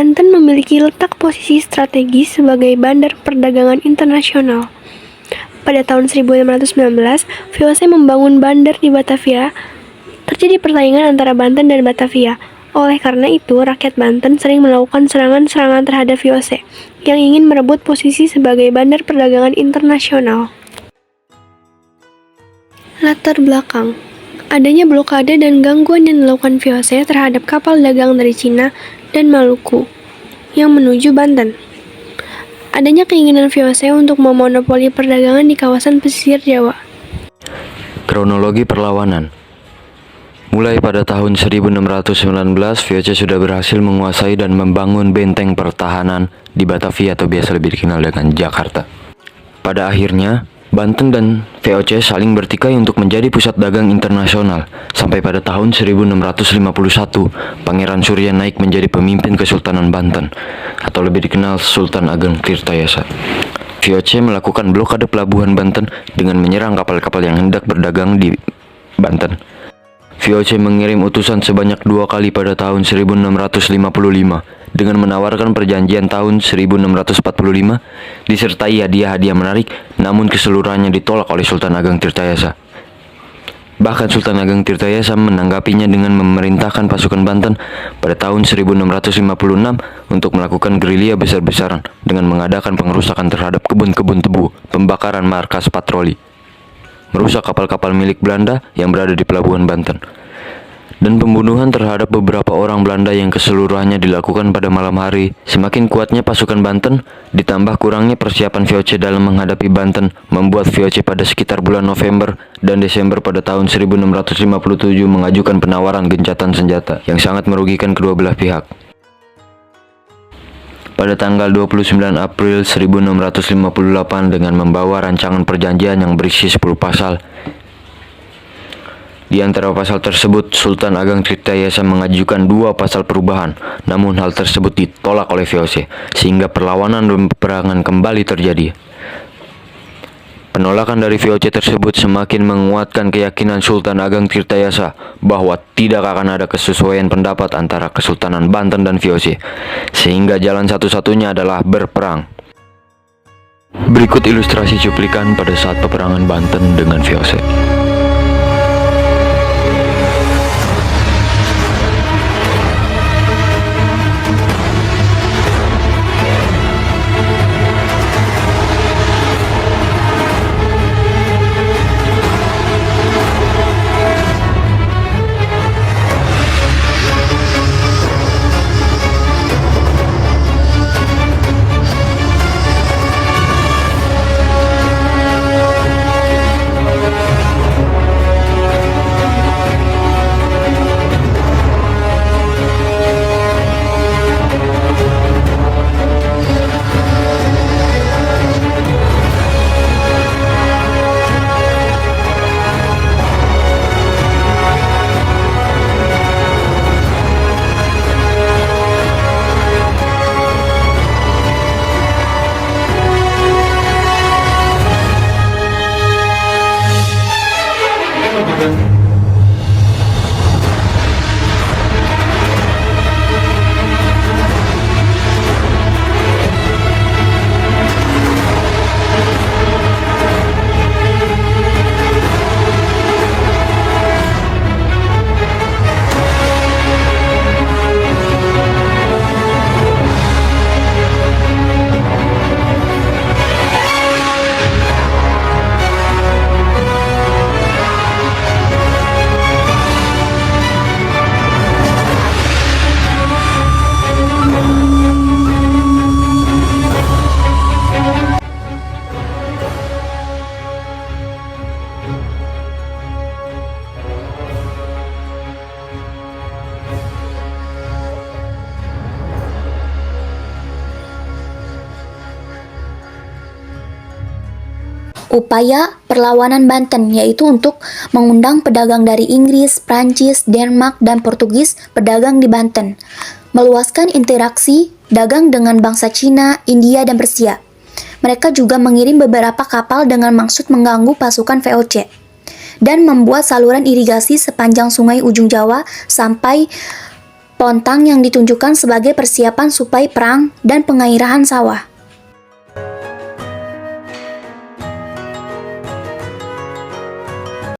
Banten memiliki letak posisi strategis sebagai bandar perdagangan internasional. Pada tahun 1619, VOC membangun bandar di Batavia. Terjadi persaingan antara Banten dan Batavia. Oleh karena itu, rakyat Banten sering melakukan serangan-serangan terhadap VOC yang ingin merebut posisi sebagai bandar perdagangan internasional. Latar belakang: adanya blokade dan gangguan yang dilakukan VOC terhadap kapal dagang dari Cina dan Maluku yang menuju Banten. Adanya keinginan VOC untuk memonopoli perdagangan di kawasan pesisir Jawa. Kronologi perlawanan. Mulai pada tahun 1619, VOC sudah berhasil menguasai dan membangun benteng pertahanan di Batavia atau biasa lebih dikenal dengan Jakarta. Pada akhirnya, Banten dan VOC saling bertikai untuk menjadi pusat dagang internasional. Sampai pada tahun 1651, Pangeran Surya naik menjadi pemimpin Kesultanan Banten, atau lebih dikenal Sultan Ageng Tirtayasa. VOC melakukan blokade pelabuhan Banten dengan menyerang kapal-kapal yang hendak berdagang di Banten. VOC mengirim utusan sebanyak 2 kali pada tahun 1655 dengan menawarkan perjanjian tahun 1645 disertai hadiah-hadiah menarik, namun keseluruhannya ditolak oleh Sultan Ageng Tirtayasa. Bahkan Sultan Ageng Tirtayasa menanggapinya dengan memerintahkan pasukan Banten pada tahun 1656 untuk melakukan gerilya besar-besaran dengan mengadakan pengerusakan terhadap kebun-kebun tebu, pembakaran markas patroli, merusak kapal-kapal milik Belanda yang berada di pelabuhan Banten, dan pembunuhan terhadap beberapa orang Belanda yang keseluruhannya dilakukan pada malam hari. Semakin kuatnya pasukan Banten, ditambah kurangnya persiapan VOC dalam menghadapi Banten, membuat VOC pada sekitar bulan November dan Desember pada tahun 1657 mengajukan penawaran gencatan senjata yang sangat merugikan kedua belah pihak. Pada tanggal 29 April 1658 dengan membawa rancangan perjanjian yang berisi 10 pasal. Di antara pasal tersebut, Sultan Ageng Tirtayasa mengajukan 2 pasal perubahan, namun hal tersebut ditolak oleh VOC, sehingga perlawanan dan peperangan kembali terjadi. Penolakan dari VOC tersebut semakin menguatkan keyakinan Sultan Ageng Tirtayasa bahwa tidak akan ada kesesuaian pendapat antara Kesultanan Banten dan VOC, sehingga jalan satu-satunya adalah berperang. Berikut ilustrasi cuplikan pada saat peperangan Banten dengan VOC. Upaya perlawanan Banten yaitu untuk mengundang pedagang dari Inggris, Prancis, Denmark, dan Portugis berdagang di Banten, meluaskan interaksi dagang dengan bangsa Cina, India, dan Persia. Mereka juga mengirim beberapa kapal dengan maksud mengganggu pasukan VOC dan membuat saluran irigasi sepanjang sungai ujung Jawa sampai Pontang yang ditunjukkan sebagai persiapan suplai perang dan pengairahan sawah.